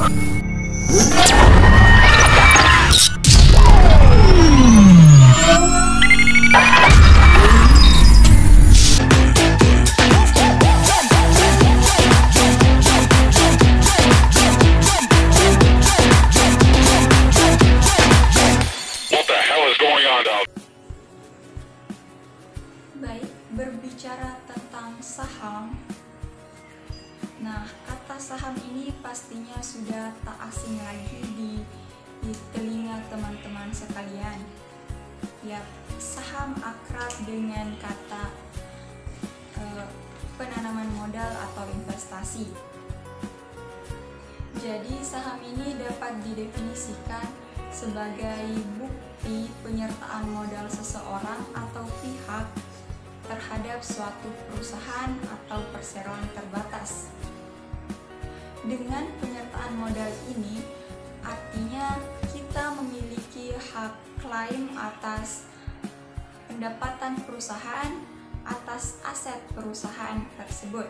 Baik, berbicara tentang saham. Nah, kata saham ini pastinya sudah tak asing lagi di telinga teman-teman sekalian. Ya, saham akrab dengan kata penanaman modal atau investasi. Jadi, saham ini dapat didefinisikan sebagai bukti penyertaan modal seseorang atau pihak terhadap suatu perusahaan atau perseroan terbatas. Dengan penyertaan modal ini, artinya kita memiliki hak klaim atas pendapatan perusahaan atas aset perusahaan tersebut.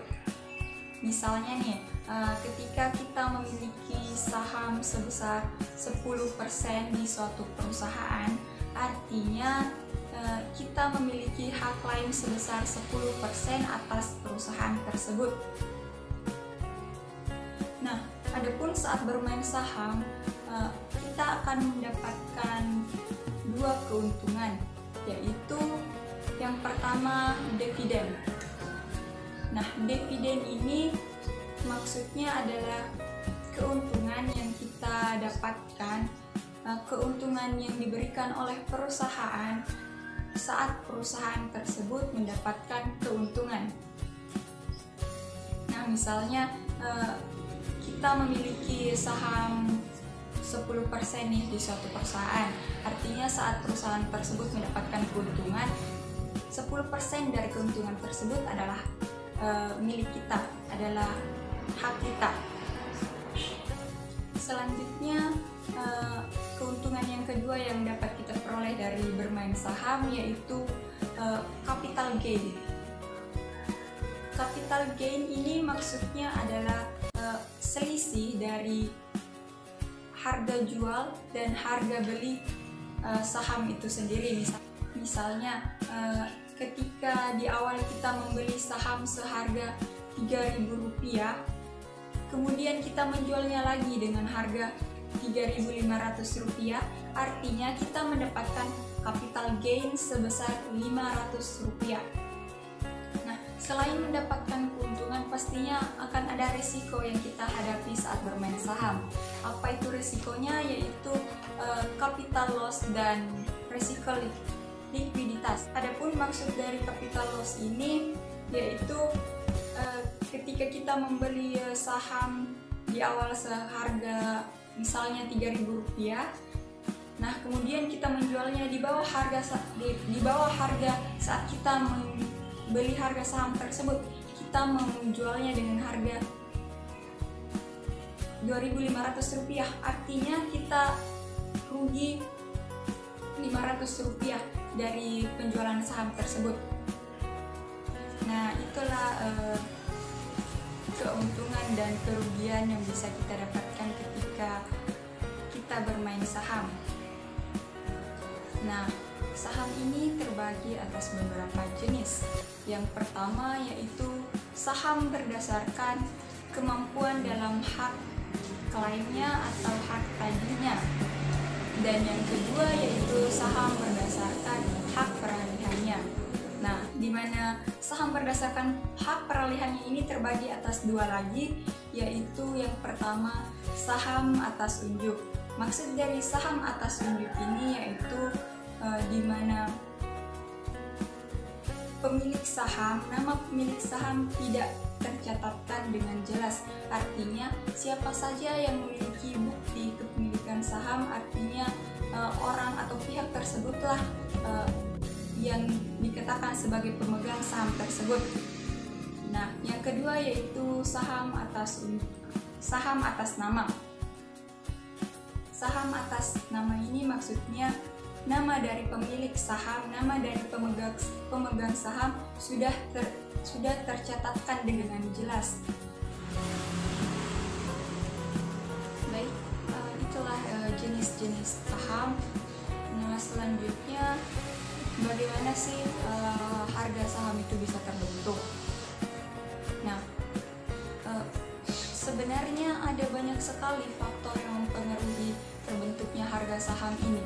Misalnya nih, ketika kita memiliki saham sebesar 10% di suatu perusahaan, artinya kita memiliki hak klaim sebesar 10% atas perusahaan tersebut. Nah, adapun saat bermain saham, kita akan mendapatkan dua keuntungan, yaitu yang pertama dividen. Nah, dividen ini maksudnya adalah keuntungan yang kita dapatkan, keuntungan yang diberikan oleh perusahaan saat perusahaan tersebut mendapatkan keuntungan. Nah, misalnya kita memiliki saham 10% nih di suatu perusahaan. Artinya saat perusahaan tersebut mendapatkan keuntungan, 10% dari keuntungan tersebut adalah milik kita, adalah hak kita. Selanjutnya, keuntungan yang kedua yang dapat kita peroleh dari bermain saham yaitu capital gain. Capital gain ini maksudnya adalah selisih dari harga jual dan harga beli saham itu sendiri. Misalnya ketika di awal kita membeli saham seharga Rp3.000, kemudian kita menjualnya lagi dengan harga Rp3.500, artinya kita mendapatkan capital gain sebesar Rp500. Nah, selain mendapatkan keuntungan, pastinya akan ada risiko yang kita hadapi saat bermain saham. Apa itu risikonya? Yaitu capital loss dan risiko likuiditas. Adapun maksud dari capital loss ini yaitu ketika kita membeli saham di awal seharga misalnya Rp3.000, nah kemudian kita menjualnya di bawah harga saat kita membeli harga saham tersebut, kita menjualnya dengan harga Rp2.500, artinya kita rugi Rp500 dari penjualan saham tersebut. Nah, itulah keuntungan dan kerugian yang bisa kita dapatkan ketika kita bermain saham. Nah, saham ini terbagi atas beberapa jenis. Yang pertama yaitu saham berdasarkan kemampuan dalam hak klaimnya atau hak tadinya. Dan yang kedua yaitu saham berdasarkan hak peralihannya. Nah, di mana saham berdasarkan hak peralihannya ini terbagi atas dua lagi, yaitu yang pertama saham atas unjuk. Maksud dari saham atas unjuk ini yaitu di mana nama pemilik saham tidak tercatatkan dengan jelas. Artinya siapa saja yang memiliki bukti kepemilikan saham, artinya orang atau pihak tersebutlah yang dikatakan sebagai pemegang saham tersebut. Nah, yang kedua yaitu saham atas nama. Saham atas nama ini maksudnya nama dari pemilik saham, nama dari pemegang saham sudah tercatatkan dengan jelas. bagaimana sih harga saham itu bisa terbentuk? Nah, sebenarnya ada banyak sekali faktor yang mempengaruhi terbentuknya harga saham ini.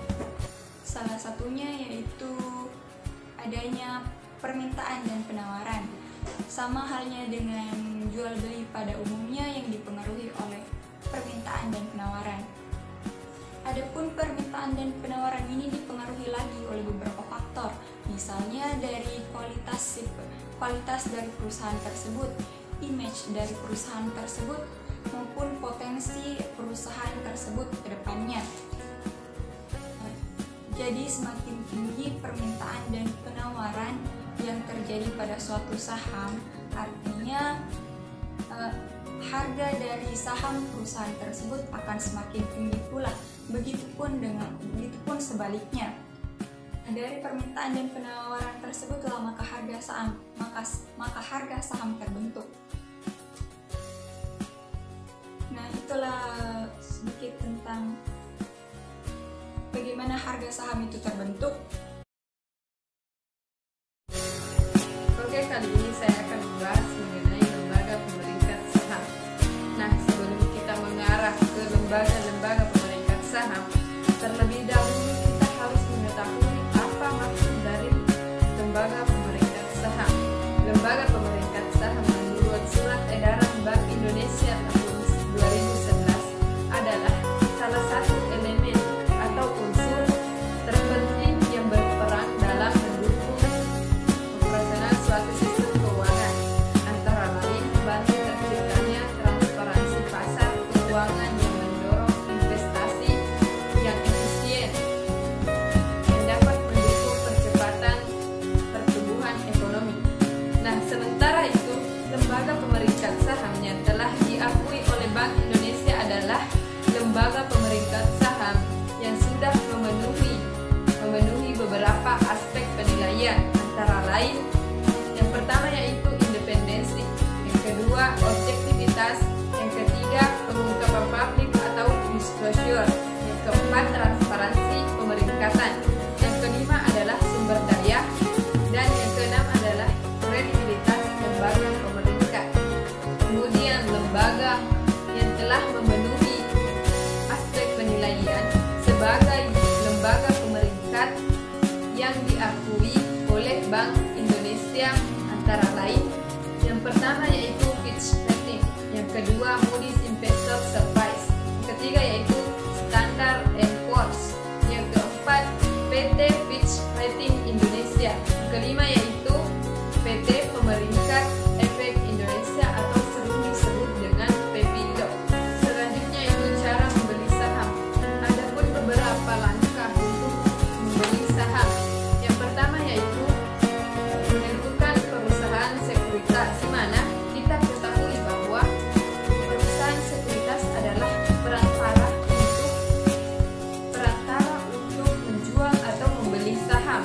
Salah satunya yaitu adanya permintaan dan penawaran. Sama halnya dengan jual beli pada umumnya yang dipengaruhi oleh permintaan dan penawaran. Adapun permintaan dan penawaran ini dipengaruhi lagi oleh beberapa faktor, misalnya dari kualitas dari perusahaan tersebut, image dari perusahaan tersebut, maupun potensi perusahaan tersebut ke depannya. Jadi semakin tinggi permintaan dan penawaran yang terjadi pada suatu saham, artinya harga dari saham perusahaan tersebut akan semakin tinggi pula. Begitupun sebaliknya. Dari permintaan dan penawaran tersebutlah maka harga saham terbentuk. Nah, itulah sedikit tentang bagaimana harga saham itu terbentuk. Oke, kali ini saya akan membahas mengenai lembaga pemeringkat saham. Nah, sebelum kita mengarah ke lembaga pemeringkat saham, terlebih dahulu kita harus mengetahui apa maksud dari lembaga pemeringkat saham. Lembaga pemeringkat saham menurut Surat Edaran Bank Indonesia tahun 2011 adalah salah satu elemen atau unsur terpenting yang berperan dalam mendukung operasional suatu sistem keuangan, antara lain bantu terciptanya transparansi pasar keuangan yang mendorong investasi yang efisien yang dapat mendukung percepatan pertumbuhan ekonomi. Nah, sementara itu, lembaga pemeringkat saham yang telah diakui oleh Bank Indonesia adalah lembaga pemeringkat saham yang sudah memenuhi beberapa aspek penilaian, antara lain yang pertama yaitu independensi, yang kedua objektivitas, yang ketiga pengungkapan publik atau disclosure, yang keempat transparansi pemeringkatan, yang kelima adalah sumber daya, dan yang keenam adalah kredibilitas lembaga pemeringkat. Kemudian lembaga yang telah memenuhi aspek penilaian sebagai lembaga pemeringkat yang diakui oleh Bank Indonesia antara lain yang pertama yaitu Fitch Rating, yang kedua Moody's Investor Service, yang ketiga yaitu Standard & Poor's, yang keempat PT Fitch Rating Indonesia, yang kelima yaitu PT Pemeringkat Efek Indonesia atau sering disebut dengan PEPINDO. Selanjutnya itu cara membeli saham. Adapun beberapa langkah untuk membeli saham. Yang pertama yaitu menentukan perusahaan sekuritas, di mana kita ketahui bahwa perusahaan sekuritas adalah perantara untuk menjual atau membeli saham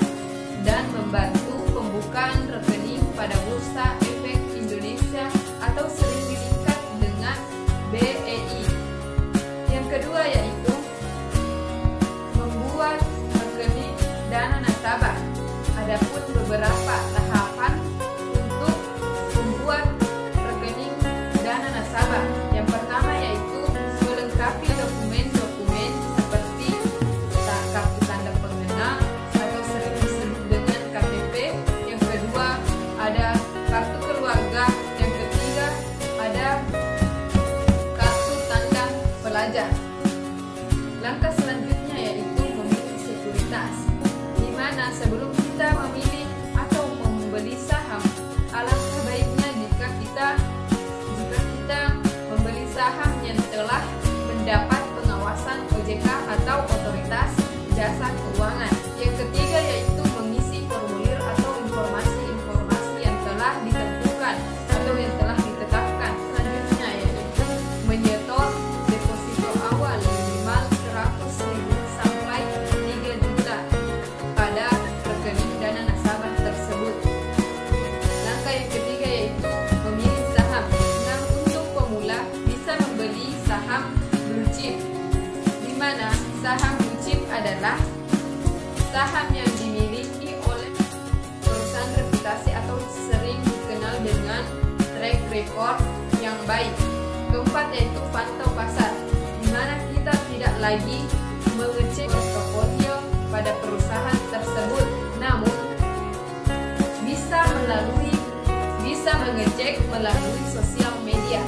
dan membantu pembukaan rekening pada Bursa Efek Indonesia atau sering disingkat dengan BEI. Yang kedua yaitu membuat rekening dana nasabah. Adapun beberapa tahapan untuk membuat rekening dana nasabah. Yang pertama yaitu melengkapi dokumen-dokumen seperti kartu tanda pengenal atau sering disebut dengan KTP. Yang kedua ada kartu keluarga. Yang ketiga ada kartu tanda pelajar. Langkah selanjutnya yaitu memilih sekuritas, di mana sebelum kita memilih atau membeli saham, alangkah baiknya jika kita membeli saham yang telah mendapat pengawasan OJK atau Otoritas Jasa Keuangan. Yang ketiga yaitu mengisi formulir atau informasi-informasi yang telah ditentukan atau yang telah ditetapkan. Selanjutnya yaitu menyetor deposito awal minimal 100.000 sampai 3 juta pada rekening dana nasabah tersebut. Langkah yang ketiga yaitu memilih saham. Nah, untuk pemula bisa membeli saham blue chip, di mana saham blue chip adalah saham yang dimiliki oleh rekor yang baik. Keempat yaitu pantau pasar, di mana kita tidak lagi mengecek portofolio pada perusahaan tersebut, namun bisa mengecek melalui sosial media.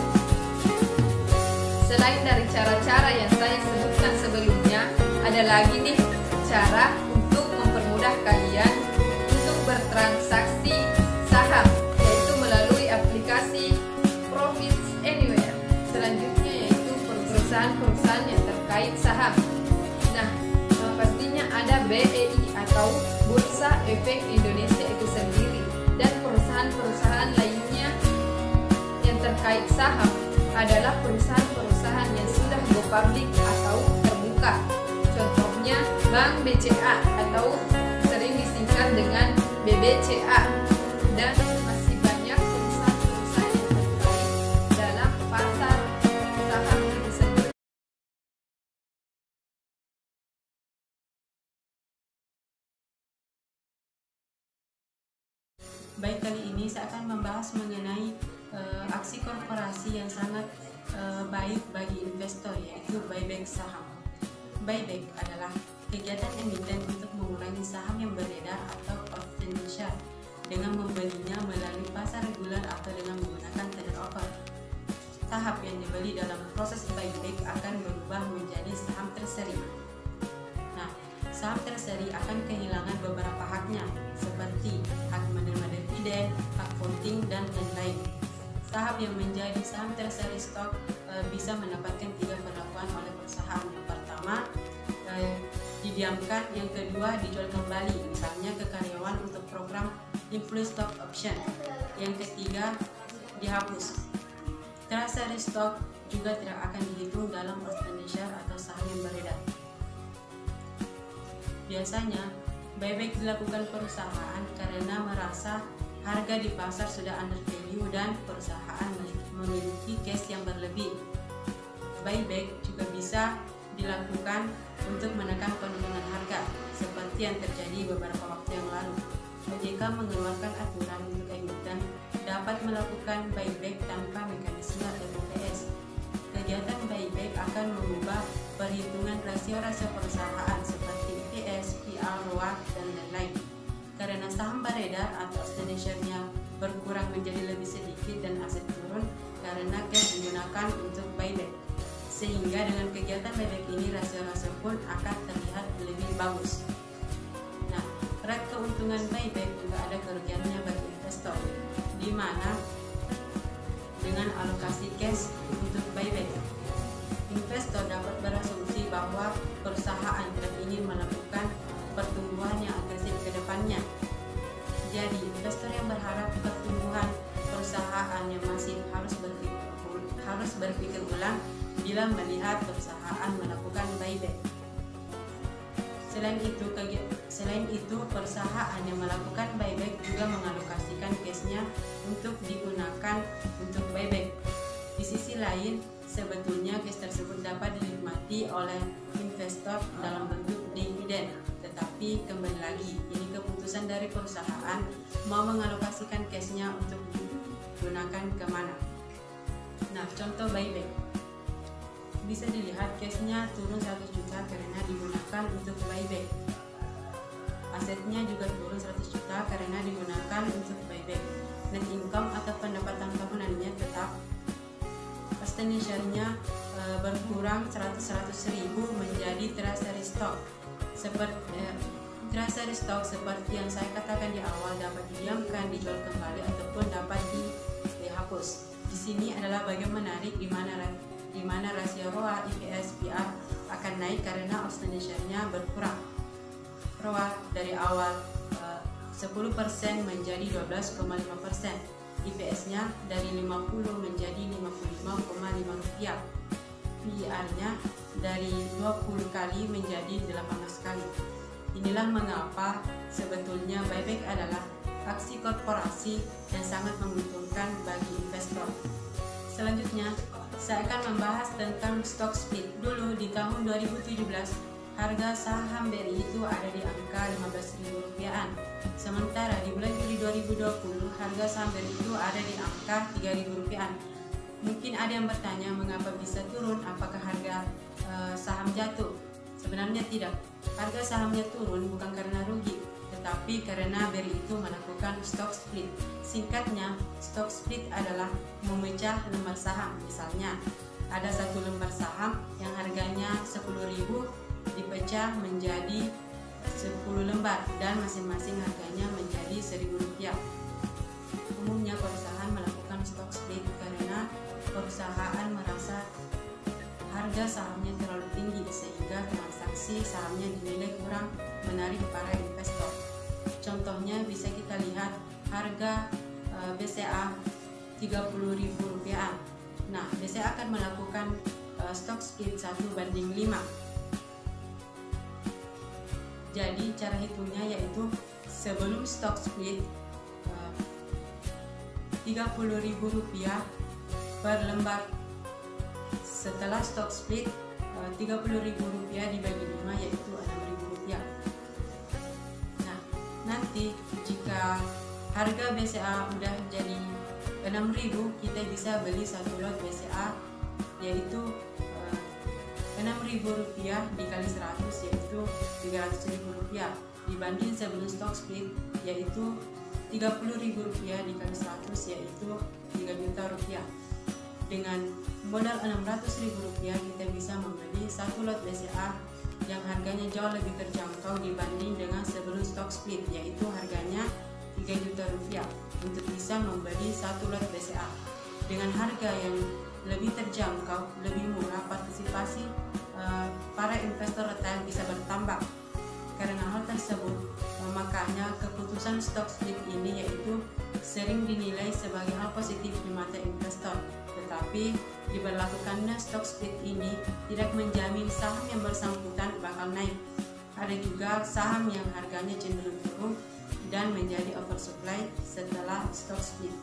Selain dari cara-cara yang saya sebutkan sebelumnya, ada lagi nih cara untuk mempermudah kalian untuk bertransaksi saham, yaitu melalui aplikasi Profits Anywhere. Selanjutnya yaitu perusahaan-perusahaan yang terkait saham. Nah, pastinya ada BEI atau Bursa Efek Indonesia itu sendiri, dan perusahaan-perusahaan lainnya yang terkait saham adalah perusahaan-perusahaan yang sudah go public atau terbuka. Contohnya Bank BCA atau sering disingkat dengan BBCA, dan masih banyak perusahaan-perusahaan yang terkait dalam pasar saham itu sendiri. Baik, kali ini saya akan membahas mengenai aksi korporasi yang sangat baik bagi investor, yaitu buyback saham. Buyback adalah kegiatan emiten untuk mengurangi saham yang beredar atau outstanding share dengan membelinya melalui pasar reguler atau dengan menggunakan tender offer. Tahap yang dibeli dalam proses buyback akan berubah menjadi saham terseri. Nah, saham terseri akan kehilangan beberapa haknya, seperti hak menerima dividen, hak voting, dan lain-lain. Saham yang menjadi saham terseri stok bisa mendapatkan 3 perlakuan oleh perusahaan. Yang pertama, didiamkan. Yang kedua, dijual kembali, misalnya ke karyawan untuk program influence stock option. Yang ketiga, dihapus. Treasury stock juga tidak akan dihitung dalam outstanding share atau saham yang beredar. Biasanya, buyback dilakukan perusahaan karena merasa harga di pasar sudah under value dan perusahaan memiliki cash yang berlebih. Buyback juga bisa dilakukan untuk menekan penurunan harga, seperti yang terjadi beberapa waktu yang lalu. OJK mengeluarkan aturan untuk emiten dapat melakukan buyback tanpa mekanisme TOPS. Kegiatan buyback akan mengubah perhitungan rasio-rasio perusahaan seperti EPS, PR, ROA, dan lain-lain. Karena saham beredar atau outstanding share-nya berkurang menjadi lebih sedikit dan aset turun karena cash digunakan untuk buyback. Sehingga dengan kegiatan buyback ini rasio-rasio pun akan terlihat lebih bagus. Nah, rate keuntungan buyback juga ada kerugiannya bagi investor, di mana dengan alokasi cash untuk buyback, investor dapat berasumsi bahwa perusahaan tidak ingin melakukan pertumbuhan yang agresif ke depannya. Jadi, investor yang berharap pertumbuhan perusahaannya masih harus berpikir ulang bila melihat perusahaan melakukan buyback. Selain itu, perusahaan yang melakukan buyback juga mengalokasikan cashnya untuk digunakan untuk buyback. Di sisi lain, sebetulnya cash tersebut dapat dinikmati oleh investor dalam bentuk dividen. Tetapi kembali lagi, ini keputusan dari perusahaan mau mengalokasikan cashnya untuk digunakan kemana. Nah, contoh buyback. Bisa dilihat cashnya turun 100 juta karena digunakan untuk buyback. Asetnya juga turun 100 juta karena digunakan untuk buyback. Net income atau pendapatan tahunannya tetap. Outstanding share-nya berkurang 100 ribu menjadi treasury stock. Treasury stock seperti yang saya katakan di awal dapat didiamkan, dijual kembali, ataupun dapat dihapus. Di sini adalah bagian menarik di mana rasio ROA, EPS, PR akan naik karena outstanding share-nya berkurang. ROA dari awal 10% menjadi 12,5%. EPS-nya dari 50 menjadi 55,5 rupiah. PER-nya dari 20 kali menjadi 18 kali. Inilah mengapa sebetulnya buyback adalah aksi korporasi yang sangat menguntungkan bagi investor. Selanjutnya, saya akan membahas tentang stock split. Dulu di tahun 2017, harga saham BRI itu ada di angka Rp15.000-an. Sementara di bulan Juli 2020 harga saham BRI itu ada di angka Rp3.000-an. Mungkin ada yang bertanya mengapa bisa turun, apakah harga saham jatuh? Sebenarnya tidak. Harga sahamnya turun bukan karena rugi, tetapi karena BRI itu melakukan stock split. Singkatnya, stock split adalah memecah lembar saham. Misalnya, ada satu lembar saham yang harganya 10.000 dipecah menjadi 10 lembar dan masing-masing harganya menjadi Rp1.000. Umumnya perusahaan melakukan stock split karena perusahaan merasa harga sahamnya terlalu tinggi sehingga transaksi sahamnya dinilai kurang menarik para investor. Contohnya bisa kita lihat harga BCA Rp30.000. Nah, BCA akan melakukan stock split 1:5. Jadi cara hitungnya yaitu sebelum stock split Rp30.000 per lembar. Setelah stock split Rp30.000 dibagi 5 yaitu Rp6.000. Nah, nanti jika harga BCA udah jadi Rp6.000, kita bisa beli satu lot BCA yaitu Rp6.000 dikali 100 yaitu Rp300.000, dibanding sebelum stock split yaitu Rp30.000 dikali 100 yaitu Rp3 juta. Dengan modal Rp600.000 kita bisa membeli satu lot BCA yang harganya jauh lebih terjangkau dibanding dengan sebelum stock split yaitu harganya Rp3 juta untuk bisa membeli satu lot BCA. Dengan harga yang lebih terjangkau, lebih murah, partisipasi para investor retail bisa bertambah. Karena hal tersebut, makanya keputusan stock split ini yaitu sering dinilai sebagai hal positif di mata investor. Tetapi diberlakukannya stock split ini tidak menjamin saham yang bersangkutan bakal naik. Ada juga saham yang harganya cenderung turun dan menjadi oversupply setelah stock split.